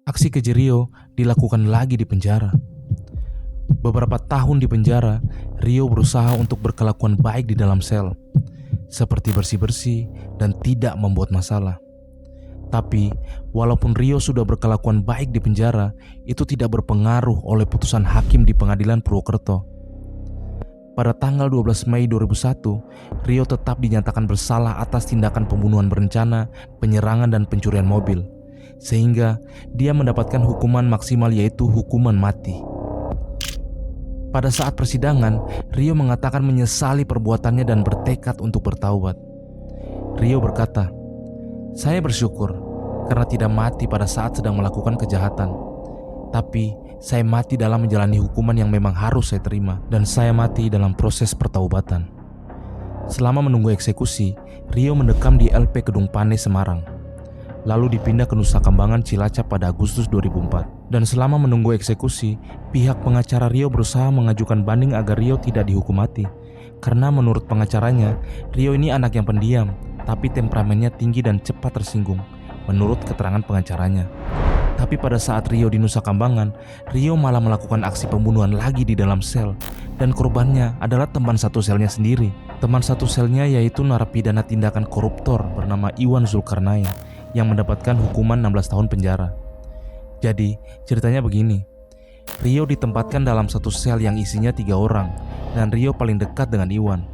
Aksi keji Rio dilakukan lagi di penjara. Beberapa tahun di penjara, Rio berusaha untuk berkelakuan baik di dalam sel, seperti bersih-bersih dan tidak membuat masalah. Tapi, walaupun Rio sudah berkelakuan baik di penjara, itu tidak berpengaruh oleh putusan hakim di pengadilan Purwokerto. Pada tanggal 12 Mei 2001, Rio tetap dinyatakan bersalah atas tindakan pembunuhan berencana, penyerangan dan pencurian mobil, sehingga dia mendapatkan hukuman maksimal yaitu hukuman mati. Pada saat persidangan, Rio mengatakan menyesali perbuatannya dan bertekad untuk bertaubat. Rio berkata, "Saya bersyukur karena tidak mati pada saat sedang melakukan kejahatan. Tapi saya mati dalam menjalani hukuman yang memang harus saya terima, dan saya mati dalam proses pertaubatan." Selama menunggu eksekusi, Rio mendekam di LP Kedung Pane, Semarang. Lalu dipindah ke Nusa Kambangan, Cilacap pada Agustus 2004. Dan selama menunggu eksekusi, pihak pengacara Rio berusaha mengajukan banding agar Rio tidak dihukum mati. Karena menurut pengacaranya, Rio ini anak yang pendiam, tapi temperamennya tinggi dan cepat tersinggung, menurut keterangan pengacaranya. Tapi pada saat Rio di Nusa Kambangan, Rio malah melakukan aksi pembunuhan lagi di dalam sel. Dan korbannya adalah teman satu selnya sendiri. Teman satu selnya yaitu narapidana tindakan koruptor bernama Iwan Zulkarnain, yang mendapatkan hukuman 16 tahun penjara. Jadi, ceritanya begini. Rio ditempatkan dalam satu sel yang isinya 3 orang, dan Rio paling dekat dengan Iwan.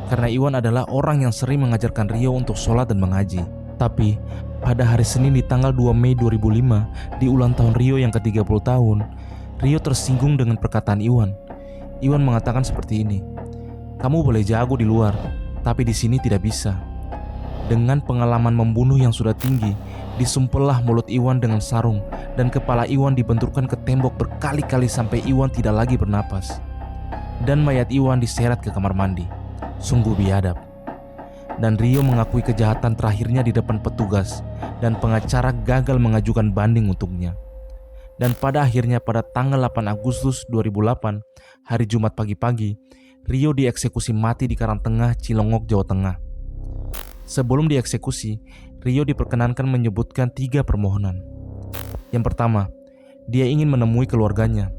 Karena Iwan adalah orang yang sering mengajarkan Rio untuk sholat dan mengaji. Tapi, pada hari Senin di tanggal 2 Mei 2005, di ulang tahun Rio yang ke-30 tahun, Rio tersinggung dengan perkataan Iwan. Iwan mengatakan seperti ini, "Kamu boleh jago di luar, tapi di sini tidak bisa." Dengan pengalaman membunuh yang sudah tinggi, disumpelah mulut Iwan dengan sarung dan kepala Iwan dibenturkan ke tembok berkali-kali sampai Iwan tidak lagi bernapas. Dan mayat Iwan diseret ke kamar mandi. Sungguh biadab. Dan Rio mengakui kejahatan terakhirnya di depan petugas, dan pengacara gagal mengajukan banding untuknya. Dan pada akhirnya pada tanggal 8 Agustus 2008, hari Jumat pagi-pagi, Rio dieksekusi mati di Karangtengah, Cilongok, Jawa Tengah. Sebelum dieksekusi, Rio diperkenankan menyebutkan 3 permohonan. Yang pertama, dia ingin menemui keluarganya.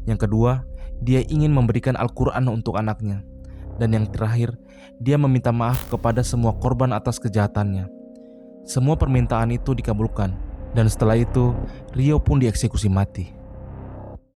Yang kedua, dia ingin memberikan Al-Quran untuk anaknya. Dan yang terakhir, dia meminta maaf kepada semua korban atas kejahatannya. Semua permintaan itu dikabulkan, dan setelah itu Rio pun dieksekusi mati.